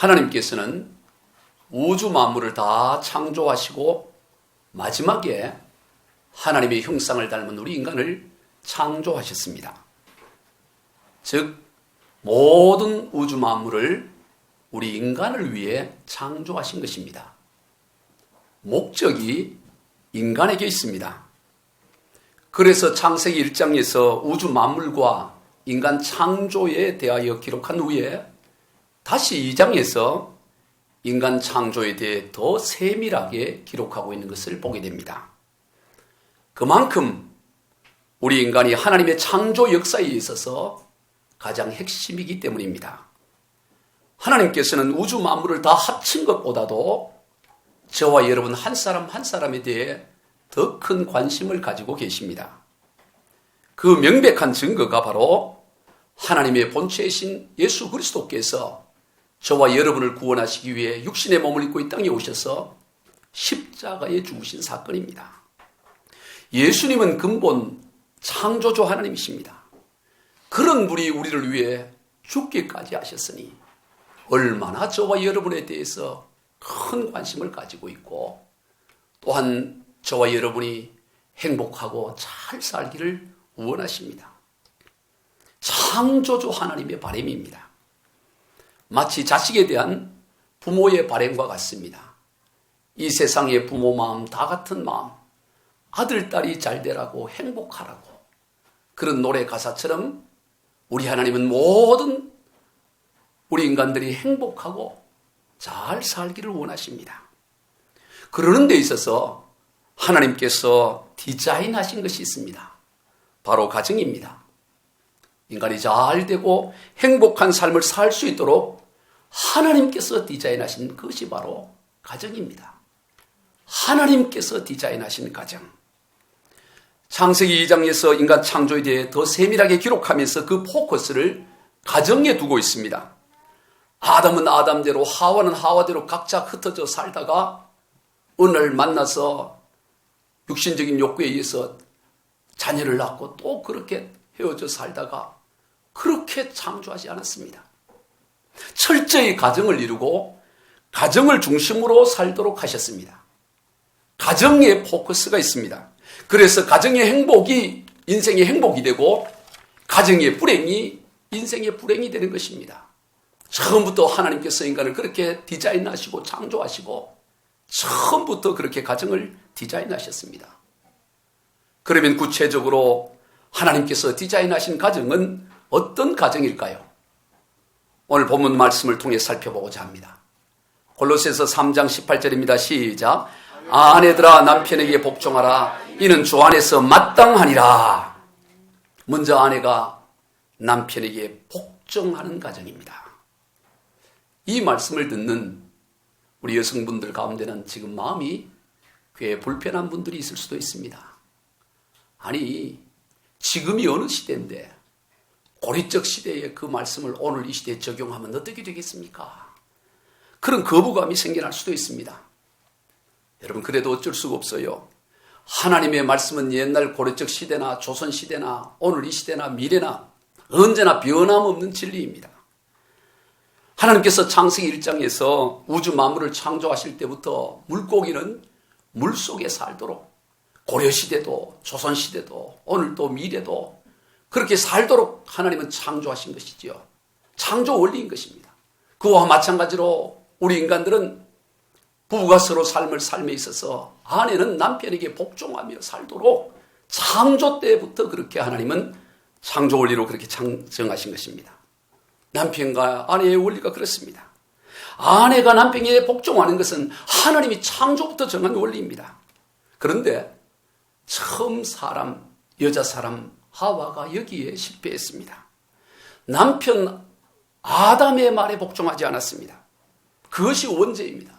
하나님께서는 우주 만물을 다 창조하시고 마지막에 하나님의 형상을 닮은 우리 인간을 창조하셨습니다. 즉 모든 우주 만물을 우리 인간을 위해 창조하신 것입니다. 목적이 인간에게 있습니다. 그래서 창세기 1장에서 우주 만물과 인간 창조에 대하여 기록한 후에 다시 2장에서 인간 창조에 대해 더 세밀하게 기록하고 있는 것을 보게 됩니다. 그만큼 우리 인간이 하나님의 창조 역사에 있어서 가장 핵심이기 때문입니다. 하나님께서는 우주 만물을 다 합친 것보다도 저와 여러분 한 사람 한 사람에 대해 더 큰 관심을 가지고 계십니다. 그 명백한 증거가 바로 하나님의 본체이신 예수 그리스도께서 저와 여러분을 구원하시기 위해 육신의 몸을 입고 이 땅에 오셔서 십자가에 죽으신 사건입니다. 예수님은 근본 창조주 하나님이십니다. 그런 분이 우리를 위해 죽기까지 하셨으니 얼마나 저와 여러분에 대해서 큰 관심을 가지고 있고 또한 저와 여러분이 행복하고 잘 살기를 원하십니다. 창조주 하나님의 바람입니다. 마치 자식에 대한 부모의 바람과 같습니다. 이 세상의 부모 마음 다 같은 마음, 아들, 딸이 잘 되라고 행복하라고 그런 노래 가사처럼 우리 하나님은 모든 우리 인간들이 행복하고 잘 살기를 원하십니다. 그러는 데 있어서 하나님께서 디자인하신 것이 있습니다. 바로 가정입니다. 인간이 잘 되고 행복한 삶을 살 수 있도록 하나님께서 디자인하신 것이 바로 가정입니다. 하나님께서 디자인하신 가정. 창세기 2장에서 인간 창조에 대해 더 세밀하게 기록하면서 그 포커스를 가정에 두고 있습니다. 아담은 아담대로 하와는 하와대로 각자 흩어져 살다가 어느 날 만나서 육신적인 욕구에 의해서 자녀를 낳고 또 그렇게 헤어져 살다가 그렇게 창조하지 않았습니다. 철저히 가정을 이루고 가정을 중심으로 살도록 하셨습니다. 가정에 포커스가 있습니다. 그래서 가정의 행복이 인생의 행복이 되고 가정의 불행이 인생의 불행이 되는 것입니다. 처음부터 하나님께서 인간을 그렇게 디자인하시고 창조하시고 처음부터 그렇게 가정을 디자인하셨습니다. 그러면 구체적으로 하나님께서 디자인하신 가정은 어떤 가정일까요? 오늘 본문 말씀을 통해 살펴보고자 합니다. 골로새서 3장 18절입니다. 시작. 아내들아 남편에게 복종하라. 이는 주 안에서 마땅하니라. 먼저 아내가 남편에게 복종하는 가정입니다. 이 말씀을 듣는 우리 여성분들 가운데는 지금 마음이 꽤 불편한 분들이 있을 수도 있습니다. 아니, 지금이 어느 시대인데 고리적 시대에 그 말씀을 오늘 이 시대에 적용하면 어떻게 되겠습니까? 그런 거부감이 생겨날 수도 있습니다. 여러분, 그래도 어쩔 수가 없어요. 하나님의 말씀은 옛날 고려적 시대나 조선 시대나 오늘 이 시대나 미래나 언제나 변함없는 진리입니다. 하나님께서 창세기 1장에서 우주 만물을 창조하실 때부터 물고기는 물속에 살도록 고려시대도 조선시대도 오늘도 미래도 그렇게 살도록 하나님은 창조하신 것이지요. 창조 원리인 것입니다. 그와 마찬가지로 우리 인간들은 부부가 서로 삶을 삶에 있어서 아내는 남편에게 복종하며 살도록 창조 때부터 그렇게 하나님은 창조 원리로 그렇게 정하신 것입니다. 남편과 아내의 원리가 그렇습니다. 아내가 남편에게 복종하는 것은 하나님이 창조부터 정한 원리입니다. 그런데 처음 사람, 여자 사람 하와가 여기에 실패했습니다. 남편 아담의 말에 복종하지 않았습니다. 그것이 원죄입니다.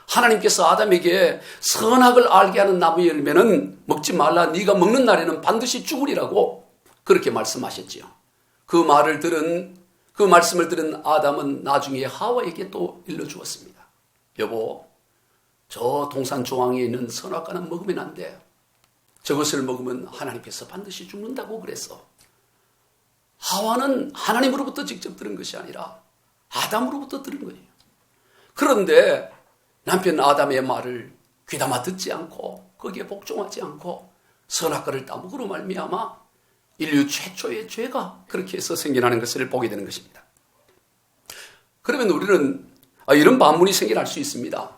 하나님께서 아담에게 선악을 알게 하는 나무의 열매는 먹지 말라. 네가 먹는 날에는 반드시 죽으리라고 그렇게 말씀하셨지요. 그 말씀을 들은 아담은 나중에 하와에게 또 일러주었습니다. 여보, 저 동산 조항에 있는 선악과는 먹으면 안 돼. 저것을 먹으면 하나님께서 반드시 죽는다고 그래서 하와는 하나님으로부터 직접 들은 것이 아니라 아담으로부터 들은 거예요. 그런데 남편 아담의 말을 귀담아 듣지 않고 거기에 복종하지 않고 선악과를 따먹으로 말미암아 인류 최초의 죄가 그렇게 해서 생겨나는 것을 보게 되는 것입니다. 그러면 우리는 이런 반문이 생겨날 수 있습니다.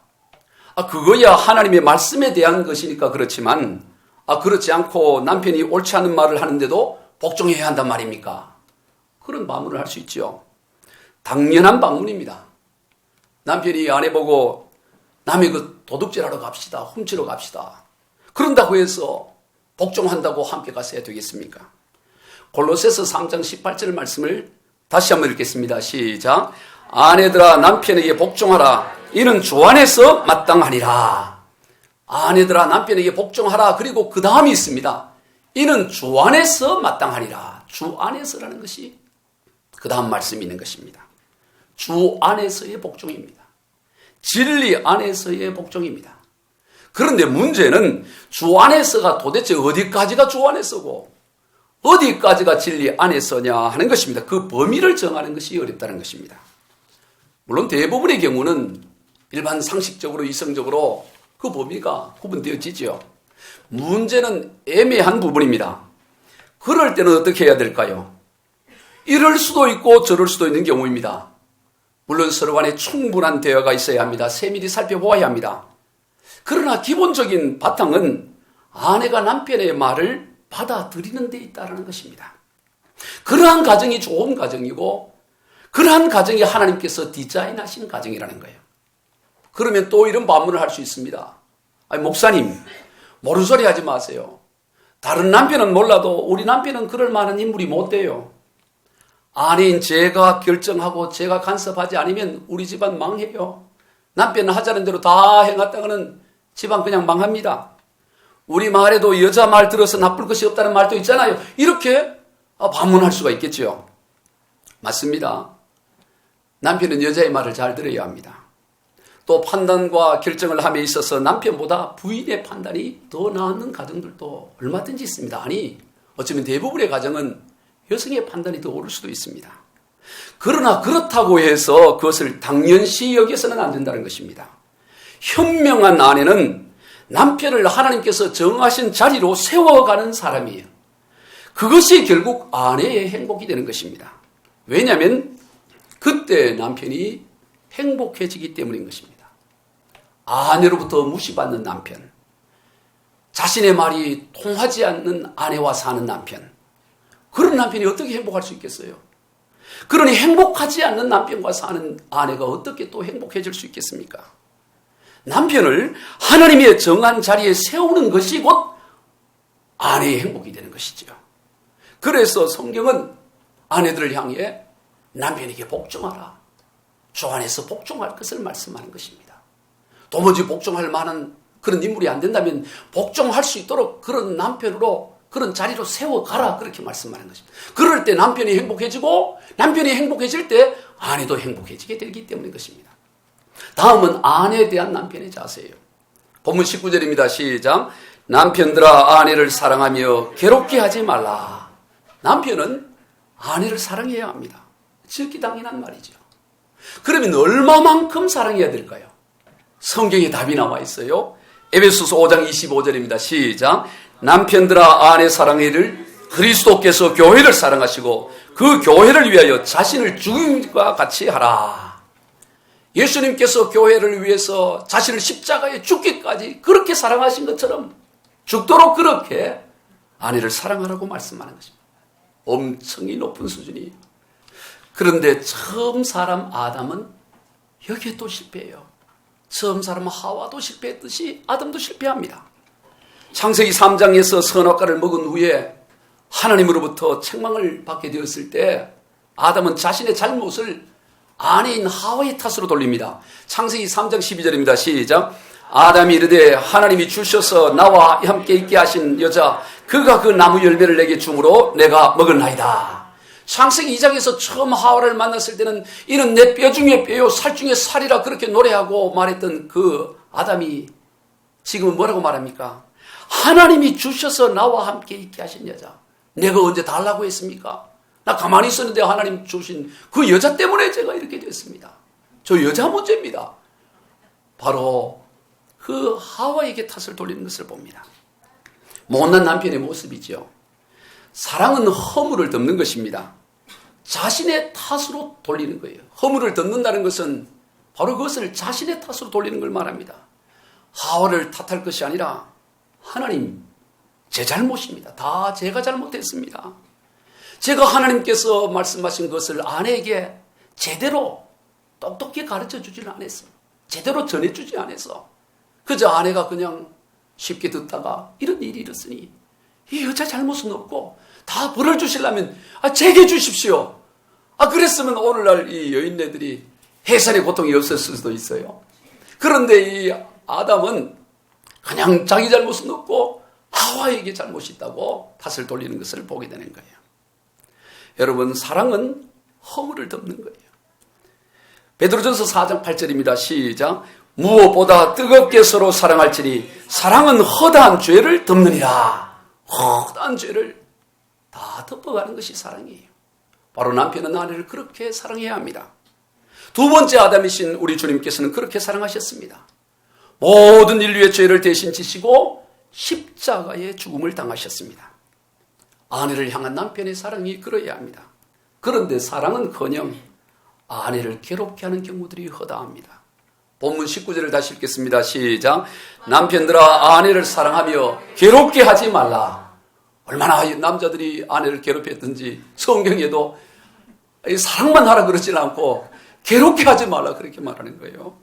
그거야 하나님의 말씀에 대한 것이니까 그렇지만 그렇지 않고 남편이 옳지 않은 말을 하는데도 복종해야 한단 말입니까? 그런 반문을 할 수 있죠. 당연한 반문입니다. 남편이 아내 보고 남의 그 도둑질하러 갑시다, 훔치러 갑시다, 그런다고 해서 복종한다고 함께 갔어야 되겠습니까? 골로새서 3장 18절 말씀을 다시 한번 읽겠습니다. 시작. 아내들아 남편에게 복종하라. 이는 주 안에서 마땅하니라. 아내들아 남편에게 복종하라. 그리고 그 다음이 있습니다. 이는 주 안에서 마땅하니라. 주 안에서라는 것이 그 다음 말씀이 있는 것입니다. 주 안에서의 복종입니다. 진리 안에서의 복종입니다. 그런데 문제는 주 안에서가 도대체 어디까지가 주 안에서고 어디까지가 진리 안에서냐 하는 것입니다. 그 범위를 정하는 것이 어렵다는 것입니다. 물론 대부분의 경우는 일반 상식적으로 이성적으로 그 범위가 구분되어지죠. 문제는 애매한 부분입니다. 그럴 때는 어떻게 해야 될까요? 이럴 수도 있고 저럴 수도 있는 경우입니다. 물론 서로 간에 충분한 대화가 있어야 합니다. 세밀히 살펴보아야 합니다. 그러나 기본적인 바탕은 아내가 남편의 말을 받아들이는 데 있다는 것입니다. 그러한 가정이 좋은 가정이고 그러한 가정이 하나님께서 디자인하신 가정이라는 거예요. 그러면 또 이런 반문을 할 수 있습니다. 목사님, 모른 소리 하지 마세요. 다른 남편은 몰라도 우리 남편은 그럴 만한 인물이 못 돼요. 아내인 제가 결정하고 제가 간섭하지 않으면 우리 집안 망해요. 남편은 하자는 대로 다 행했다가는 집안 그냥 망합니다. 우리 말에도 여자 말 들어서 나쁠 것이 없다는 말도 있잖아요. 이렇게 반문할 수가 있겠죠. 맞습니다. 남편은 여자의 말을 잘 들어야 합니다. 또 판단과 결정을 함에 있어서 남편보다 부인의 판단이 더 나은 가정들도 얼마든지 있습니다. 아니, 어쩌면 대부분의 가정은 여성의 판단이 더 옳을 수도 있습니다. 그러나 그렇다고 해서 그것을 당연시 여겨서는 안 된다는 것입니다. 현명한 아내는 남편을 하나님께서 정하신 자리로 세워가는 사람이에요. 그것이 결국 아내의 행복이 되는 것입니다. 왜냐하면 그때 남편이 행복해지기 때문인 것입니다. 아내로부터 무시받는 남편, 자신의 말이 통하지 않는 아내와 사는 남편, 그런 남편이 어떻게 행복할 수 있겠어요? 그러니 행복하지 않는 남편과 사는 아내가 어떻게 또 행복해질 수 있겠습니까? 남편을 하나님의 정한 자리에 세우는 것이 곧 아내의 행복이 되는 것이죠. 그래서 성경은 아내들을 향해 남편에게 복종하라, 주 안에서 복종할 것을 말씀하는 것입니다. 도무지 복종할 만한 그런 인물이 안 된다면 복종할 수 있도록 그런 남편으로 그런 자리로 세워가라, 그렇게 말씀하는 것입니다. 그럴 때 남편이 행복해지고 남편이 행복해질 때 아내도 행복해지게 되기 때문인 것입니다. 다음은 아내에 대한 남편의 자세예요. 본문 19절입니다. 시작. 남편들아 아내를 사랑하며 괴롭게 하지 말라. 남편은 아내를 사랑해야 합니다. 지극히 당연한 말이죠. 그러면 얼마만큼 사랑해야 될까요? 성경에 답이 나와 있어요. 에베소서 5장 25절입니다. 시작. 남편들아 아내 사랑하기를 그리스도께서 교회를 사랑하시고 그 교회를 위하여 자신을 죽임과 같이 하라. 예수님께서 교회를 위해서 자신을 십자가에 죽기까지 그렇게 사랑하신 것처럼 죽도록 그렇게 아내를 사랑하라고 말씀하는 것입니다. 엄청이 높은 수준이에요. 그런데 처음 사람 아담은 여기에 또 실패해요. 처음 사람 하와도 실패했듯이 아담도 실패합니다. 창세기 3장에서 선악과를 먹은 후에 하나님으로부터 책망을 받게 되었을 때 아담은 자신의 잘못을 아내인 하와의 탓으로 돌립니다. 창세기 3장 12절입니다. 시작. 아담이 이르되 하나님이 주셔서 나와 함께 있게 하신 여자 그가 그 나무 열매를 내게 주므로 내가 먹었나이다. 창세기 2장에서 처음 하와를 만났을 때는 이는 내 뼈 중에 뼈요 살 중에 살이라 그렇게 노래하고 말했던 그 아담이 지금은 뭐라고 말합니까? 하나님이 주셔서 나와 함께 있게 하신 여자. 내가 언제 달라고 했습니까? 나 가만히 있었는데 하나님 주신 그 여자 때문에 제가 이렇게 됐습니다. 저 여자 문제입니다. 바로 그 하와에게 탓을 돌리는 것을 봅니다. 못난 남편의 모습이죠. 사랑은 허물을 덮는 것입니다. 자신의 탓으로 돌리는 거예요. 허물을 덮는다는 것은 바로 그것을 자신의 탓으로 돌리는 걸 말합니다. 하와를 탓할 것이 아니라 하나님, 제 잘못입니다. 다 제가 잘못했습니다. 제가 하나님께서 말씀하신 것을 아내에게 제대로 똑똑히 가르쳐주지 않았어. 제대로 전해주지 않았어. 그저 아내가 그냥 쉽게 듣다가 이런 일이 일었으니 이 여자 잘못은 없고 다 벌을 주시려면 제게 주십시오. 그랬으면 오늘날 이 여인네들이 해산의 고통이 없었을 수도 있어요. 그런데 이 아담은 그냥 자기 잘못은 없고 하와에게 잘못이 있다고 탓을 돌리는 것을 보게 되는 거예요. 여러분, 사랑은 허물을 덮는 거예요. 베드로전서 4장 8절입니다. 시작. 무엇보다 뜨겁게 서로 사랑할지니 사랑은 허다한 죄를 덮느니라. 허다한 죄를 다 덮어가는 것이 사랑이에요. 바로 남편은 아내를 그렇게 사랑해야 합니다. 두 번째 아담이신 우리 주님께서는 그렇게 사랑하셨습니다. 모든 인류의 죄를 대신 지시고 십자가의 죽음을 당하셨습니다. 아내를 향한 남편의 사랑이 그러해야 합니다. 그런데 사랑은커녕 아내를 괴롭게 하는 경우들이 허다합니다. 본문 19절을 다시 읽겠습니다. 시작. 남편들아 아내를 사랑하며 괴롭게 하지 말라. 얼마나 남자들이 아내를 괴롭혔든지 성경에도 사랑만 하라 그러지 않고 괴롭게 하지 말라 그렇게 말하는 거예요.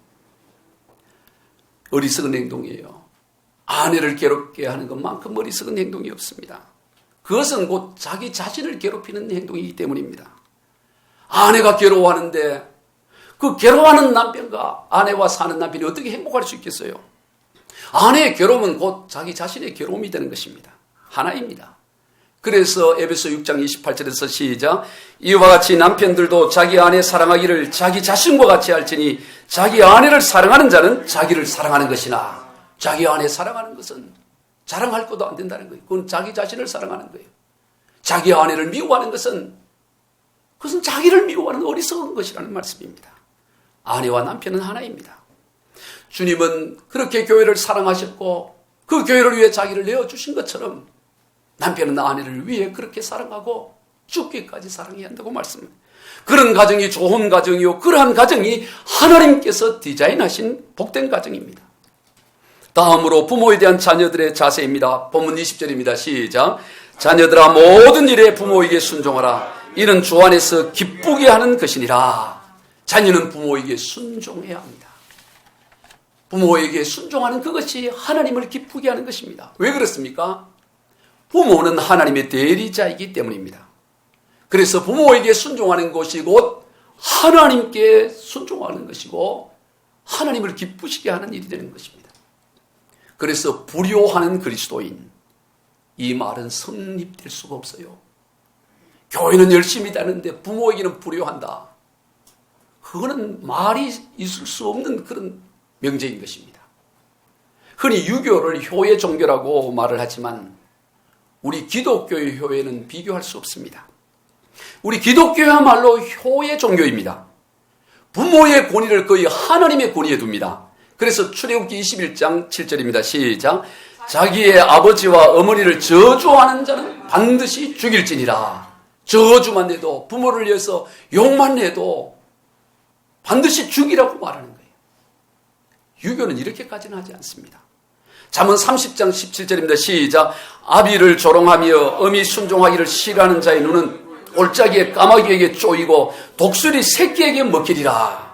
어리석은 행동이에요. 아내를 괴롭게 하는 것만큼 어리석은 행동이 없습니다. 그것은 곧 자기 자신을 괴롭히는 행동이기 때문입니다. 아내가 괴로워하는데 그 괴로워하는 남편과 아내와 사는 남편이 어떻게 행복할 수 있겠어요? 아내의 괴로움은 곧 자기 자신의 괴로움이 되는 것입니다. 하나입니다. 그래서 에베소 6장 28절에서 시작. 이와 같이 남편들도 자기 아내 사랑하기를 자기 자신과 같이 할지니 자기 아내를 사랑하는 자는 자기를 사랑하는 것이나 자기 아내 사랑하는 것은 자랑할 것도 안 된다는 거예요. 그건 자기 자신을 사랑하는 거예요. 자기 아내를 미워하는 것은 그것은 자기를 미워하는 어리석은 것이라는 말씀입니다. 아내와 남편은 하나입니다. 주님은 그렇게 교회를 사랑하셨고 그 교회를 위해 자기를 내어주신 것처럼 남편은 아내를 위해 그렇게 사랑하고 죽기까지 사랑해야 한다고 말씀합니다. 그런 가정이 좋은 가정이요. 그러한 가정이 하나님께서 디자인하신 복된 가정입니다. 다음으로 부모에 대한 자녀들의 자세입니다. 본문 20절입니다. 시작. 자녀들아 모든 일에 부모에게 순종하라. 이는 주 안에서 기쁘게 하는 것이니라. 자녀는 부모에게 순종해야 합니다. 부모에게 순종하는 그것이 하나님을 기쁘게 하는 것입니다. 왜 그렇습니까? 부모는 하나님의 대리자이기 때문입니다. 그래서 부모에게 순종하는 것이 곧 하나님께 순종하는 것이고 하나님을 기쁘시게 하는 일이 되는 것입니다. 그래서 불효하는 그리스도인, 이 말은 성립될 수가 없어요. 교회는 열심히 다니는데 부모에게는 불효한다. 그거는 말이 있을 수 없는 그런 명제인 것입니다. 흔히 유교를 효의 종교라고 말을 하지만 우리 기독교의 효에는 비교할 수 없습니다. 우리 기독교야말로 효의 종교입니다. 부모의 권위를 거의 하나님의 권위에 둡니다. 그래서 출애굽기 21장 7절입니다. 시작. 자기의 아버지와 어머니를 저주하는 자는 반드시 죽일지니라. 저주만 내도 부모를 위해서 욕만 내도 반드시 죽이라고 말하는 거예요. 유교는 이렇게까지는 하지 않습니다. 잠언 30장 17절입니다. 시작. 아비를 조롱하며 어미 순종하기를 싫어하는 자의 눈은 올짜기에 까마귀에게 쪼이고 독수리 새끼에게 먹히리라.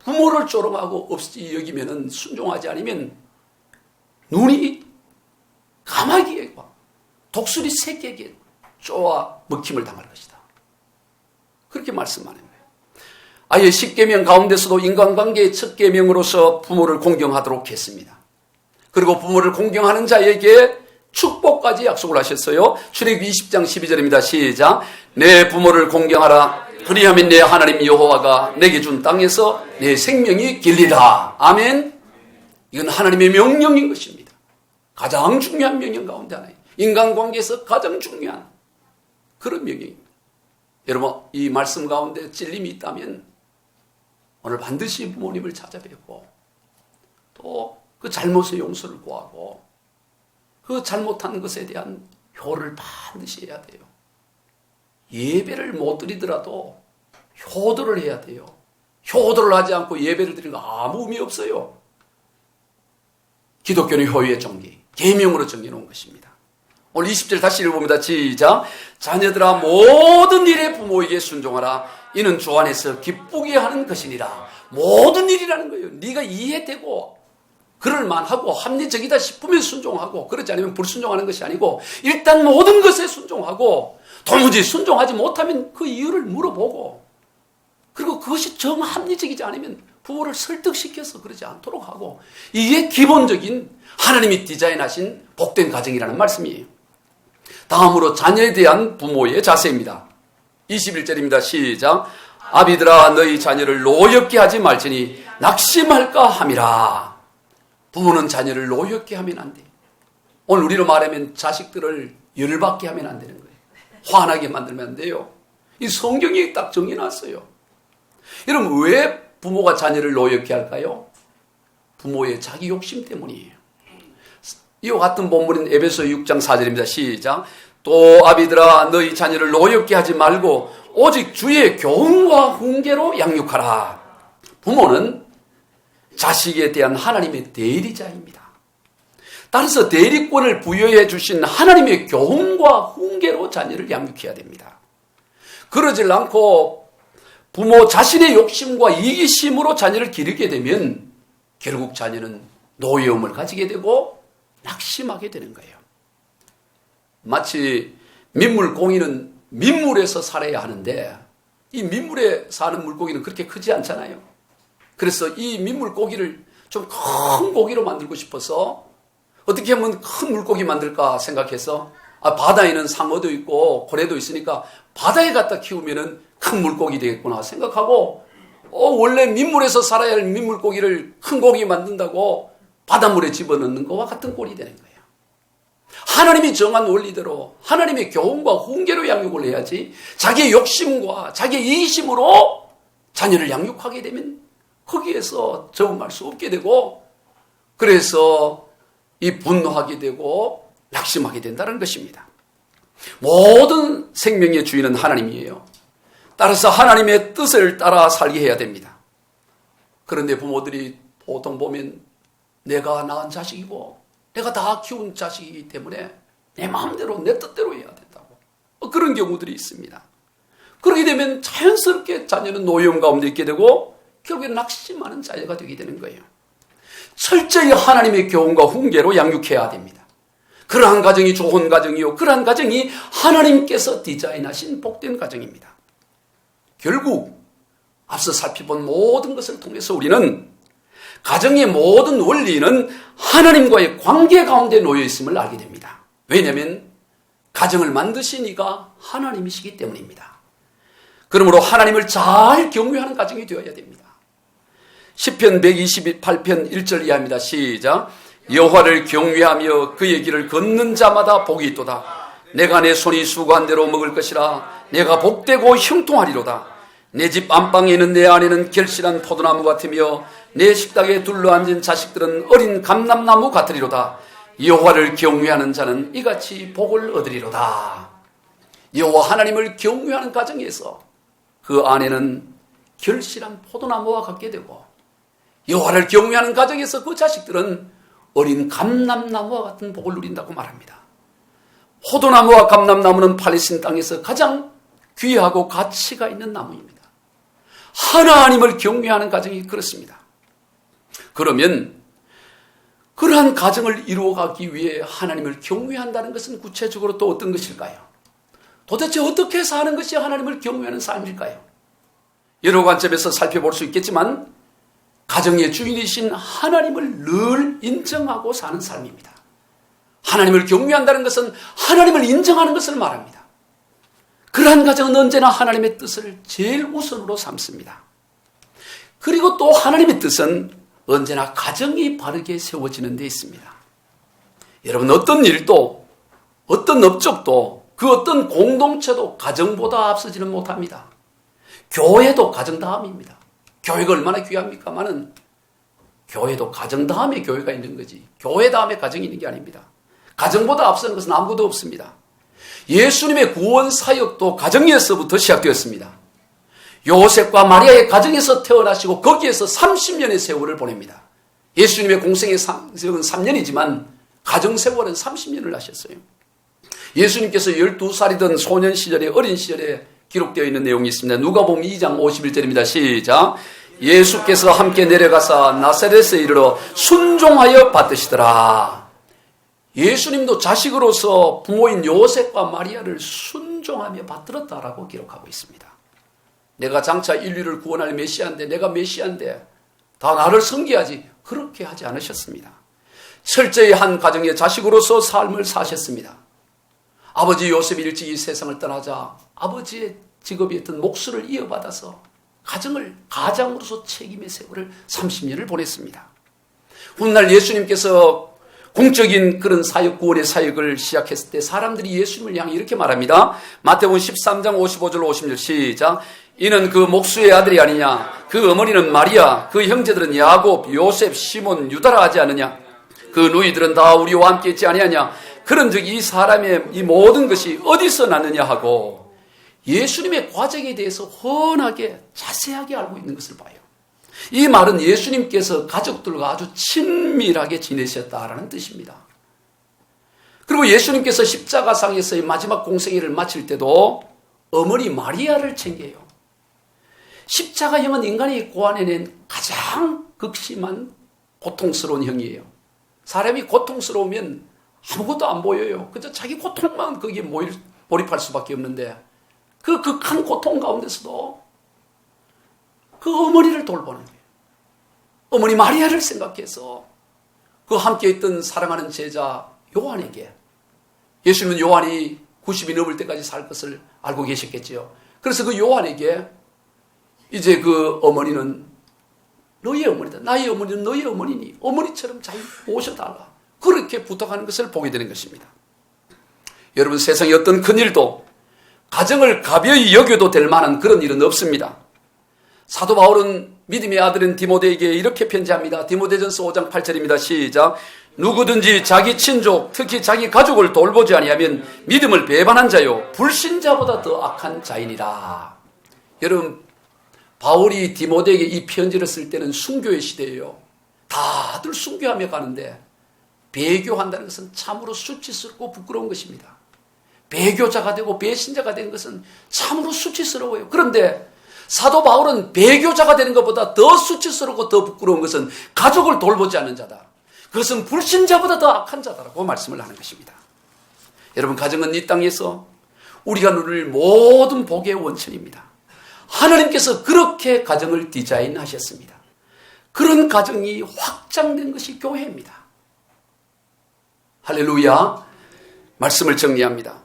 부모를 조롱하고 없이 여기면 순종하지 않으면 눈이 까마귀에게 독수리 새끼에게 쪼아 먹힘을 당할 것이다. 그렇게 말씀하는 거예요. 아예 10계명 가운데서도 인간관계의 첫 계명으로서 부모를 공경하도록 했습니다. 그리고 부모를 공경하는 자에게 축복까지 약속을 하셨어요. 출애굽기 20장 12절입니다. 시작. 내 부모를 공경하라. 그리하면 내 하나님 여호와가 내게 준 땅에서 내 생명이 길리라. 아멘. 이건 하나님의 명령인 것입니다. 가장 중요한 명령 가운데 하나예요. 인간관계에서 가장 중요한 그런 명령입니다. 여러분, 이 말씀 가운데 찔림이 있다면 오늘 반드시 부모님을 찾아뵙고 또 그 잘못의 용서를 구하고 그 잘못한 것에 대한 효를 반드시 해야 돼요. 예배를 못 드리더라도 효도를 해야 돼요. 효도를 하지 않고 예배를 드리는 거 아무 의미 없어요. 기독교는 효의 정기, 계명으로 정해놓은 것입니다. 오늘 20절 다시 읽어봅니다. 시작. 자녀들아 모든 일에 부모에게 순종하라. 이는 주 안에서 기쁘게 하는 것이니라. 모든 일이라는 거예요. 네가 이해되고 그럴만하고 합리적이다 싶으면 순종하고 그렇지 않으면 불순종하는 것이 아니고 일단 모든 것에 순종하고 도무지 순종하지 못하면 그 이유를 물어보고 그리고 그것이 정합리적이지 않으면 부모를 설득시켜서 그러지 않도록 하고 이게 기본적인 하나님이 디자인하신 복된 가정이라는 말씀이에요. 다음으로 자녀에 대한 부모의 자세입니다. 21절입니다. 시작. 아비들아 너희 자녀를 노엽게 하지 말지니 낙심할까 함이라. 부모는 자녀를 노엽게 하면 안 돼. 오늘 우리로 말하면 자식들을 열받게 하면 안 되는 거예요. 화나게 만들면 안 돼요. 이 성경이 딱 정해놨어요. 여러분 왜 부모가 자녀를 노엽게 할까요? 부모의 자기 욕심 때문이에요. 이와 같은 본문인 에베소 6장 4절입니다. 시작. 또 아비들아 너희 자녀를 노엽게 하지 말고 오직 주의 교훈과 훈계로 양육하라. 부모는 자식에 대한 하나님의 대리자입니다. 따라서 대리권을 부여해 주신 하나님의 교훈과 훈계로 자녀를 양육해야 됩니다. 그러질 않고 부모 자신의 욕심과 이기심으로 자녀를 기르게 되면 결국 자녀는 노여움을 가지게 되고 낙심하게 되는 거예요. 마치 민물고기는 민물에서 살아야 하는데 이 민물에 사는 물고기는 그렇게 크지 않잖아요. 그래서 이 민물고기를 좀 큰 고기로 만들고 싶어서 어떻게 하면 큰 물고기 만들까 생각해서 바다에는 상어도 있고 고래도 있으니까 바다에 갖다 키우면은 큰 물고기 되겠구나 생각하고 원래 민물에서 살아야 할 민물고기를 큰 고기 만든다고 바닷물에 집어넣는 것과 같은 꼴이 되는 거예요. 하나님이 정한 원리대로 하나님의 교훈과 훈계로 양육을 해야지 자기의 욕심과 자기의 이기심으로 자녀를 양육하게 되면 거기에서 적응할 수 없게 되고 그래서 이 분노하게 되고 낙심하게 된다는 것입니다. 모든 생명의 주인은 하나님이에요. 따라서 하나님의 뜻을 따라 살게 해야 됩니다. 그런데 부모들이 보통 보면 내가 낳은 자식이고 내가 다 키운 자식이기 때문에 내 마음대로 내 뜻대로 해야 된다고 그런 경우들이 있습니다. 그렇게 되면 자연스럽게 자녀는 노여움 가운데 있게 되고 결국에 낙심하는 자녀가 되게 되는 거예요. 철저히 하나님의 교훈과 훈계로 양육해야 됩니다. 그러한 가정이 좋은 가정이요. 그러한 가정이 하나님께서 디자인하신 복된 가정입니다. 결국 앞서 살펴본 모든 것을 통해서 우리는 가정의 모든 원리는 하나님과의 관계 가운데 놓여 있음을 알게 됩니다. 왜냐하면 가정을 만드신 이가 하나님이시기 때문입니다. 그러므로 하나님을 잘 경외하는 가정이 되어야 됩니다. 시편 128편 1절 이하입니다. 시작. 여호와를 경외하며 그의 길을 걷는 자마다 복이 있도다. 내가 내 손이 수고한 대로 먹을 것이라. 내가 복되고 형통하리로다. 내 집 안방에 있는 내 아내는 결실한 포도나무 같으며 내 식탁에 둘러앉은 자식들은 어린 감람나무 같으리로다. 여호와를 경외하는 자는 이같이 복을 얻으리로다. 여호와 하나님을 경외하는 가정에서 그 아내는 결실한 포도나무와 같게 되고 여호와를 경외하는 가정에서 그 자식들은 어린 감람나무와 같은 복을 누린다고 말합니다. 포도나무와 감람나무는 팔레스틴 땅에서 가장 귀하고 가치가 있는 나무입니다. 하나님을 경외하는 가정이 그렇습니다. 그러면 그러한 가정을 이루어가기 위해 하나님을 경외한다는 것은 구체적으로 또 어떤 것일까요? 도대체 어떻게 사는 것이 하나님을 경외하는 삶일까요? 여러 관점에서 살펴볼 수 있겠지만 가정의 주인이신 하나님을 늘 인정하고 사는 삶입니다. 하나님을 경외한다는 것은 하나님을 인정하는 것을 말합니다. 그러한 가정은 언제나 하나님의 뜻을 제일 우선으로 삼습니다. 그리고 또 하나님의 뜻은 언제나 가정이 바르게 세워지는 데 있습니다. 여러분 어떤 일도 어떤 업적도 그 어떤 공동체도 가정보다 앞서지는 못합니다. 교회도 가정 다음입니다. 교회가 얼마나 귀합니까마는 교회도 가정 다음에 교회가 있는 거지. 교회 다음에 가정이 있는 게 아닙니다. 가정보다 앞서는 것은 아무것도 없습니다. 예수님의 구원 사역도 가정에서부터 시작되었습니다. 요셉과 마리아의 가정에서 태어나시고 거기에서 30년의 세월을 보냅니다. 예수님의 공생의 세월은 3년이지만 가정 세월은 30년을 하셨어요. 예수님께서 12살이던 소년 시절에 어린 시절에 기록되어 있는 내용이 있습니다. 누가복음 2장 51절입니다. 시작. 예수께서 함께 내려가사 나사렛에 이르러 순종하여 받으시더라. 예수님도 자식으로서 부모인 요셉과 마리아를 순종하며 받들었다라고 기록하고 있습니다. 내가 장차 인류를 구원할 메시아인데, 내가 메시아인데 다 나를 섬겨야지, 그렇게 하지 않으셨습니다. 철저히 한 가정의 자식으로서 삶을 사셨습니다. 아버지 요셉이 일찍 이 세상을 떠나자 아버지의 직업이었던 목수를 이어받아서 가장으로서 책임의 세월을 30년을 보냈습니다. 훗날 예수님께서 공적인 그런 사역, 구원의 사역을 시작했을 때 사람들이 예수님을 향해 이렇게 말합니다. 마태복음 13장 55절 56절 시작. 이는 그 목수의 아들이 아니냐? 그 어머니는 마리아, 그 형제들은 야곱, 요셉, 시몬, 유다라 하지 않느냐? 그 누이들은 다 우리와 함께 있지 아니하냐? 그런즉 이 사람의 이 모든 것이 어디서 났느냐 하고 예수님의 과정에 대해서 훤하게 자세하게 알고 있는 것을 봐요. 이 말은 예수님께서 가족들과 아주 친밀하게 지내셨다라는 뜻입니다. 그리고 예수님께서 십자가상에서의 마지막 공생애를 마칠 때도 어머니 마리아를 챙겨요. 십자가형은 인간이 고안해낸 가장 극심한 고통스러운 형이에요. 사람이 고통스러우면 아무것도 안 보여요. 그저 자기 고통만 거기에 몰입할 수밖에 없는데 그 극한 고통 가운데서도 그 어머니를 돌보는 거예요. 어머니 마리아를 생각해서 그 함께 있던 사랑하는 제자 요한에게, 예수님은 요한이 90이 넘을 때까지 살 것을 알고 계셨겠지요. 그래서 그 요한에게 이제 그 어머니는 너의 어머니다. 나의 어머니는 너의 어머니니 어머니처럼 잘 모셔달라. 그렇게 부탁하는 것을 보게 되는 것입니다. 여러분, 세상에 어떤 큰 일도 가정을 가벼이 여겨도 될 만한 그런 일은 없습니다. 사도 바울은 믿음의 아들인 디모데에게 이렇게 편지합니다. 디모데전서 5장 8절입니다. 시작. 누구든지 자기 친족, 특히 자기 가족을 돌보지 아니하면 믿음을 배반한 자요 불신자보다 더 악한 자이니라. 여러분, 바울이 디모데에게 이 편지를 쓸 때는 순교의 시대예요. 다들 순교하며 가는데 배교한다는 것은 참으로 수치스럽고 부끄러운 것입니다. 배교자가 되고 배신자가 된 것은 참으로 수치스러워요. 그런데 사도 바울은 배교자가 되는 것보다 더 수치스럽고 더 부끄러운 것은 가족을 돌보지 않는 자다. 그것은 불신자보다 더 악한 자다라고 말씀을 하는 것입니다. 여러분, 가정은 이 땅에서 우리가 누릴 모든 복의 원천입니다. 하나님께서 그렇게 가정을 디자인하셨습니다. 그런 가정이 확장된 것이 교회입니다. 할렐루야. 말씀을 정리합니다.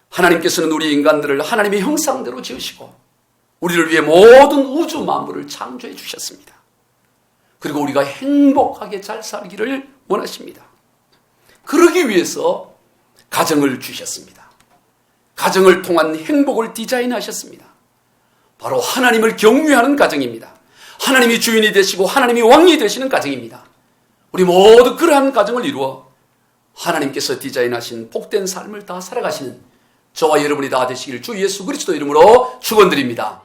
하나님께서는 우리 인간들을 하나님의 형상대로 지으시고 우리를 위해 모든 우주 만물을 창조해 주셨습니다. 그리고 우리가 행복하게 잘 살기를 원하십니다. 그러기 위해서 가정을 주셨습니다. 가정을 통한 행복을 디자인하셨습니다. 바로 하나님을 경외하는 가정입니다. 하나님이 주인이 되시고 하나님이 왕이 되시는 가정입니다. 우리 모두 그러한 가정을 이루어 하나님께서 디자인하신 복된 삶을 다 살아가시는 저와 여러분이 다 되시길 주 예수 그리스도 이름으로 축원드립니다.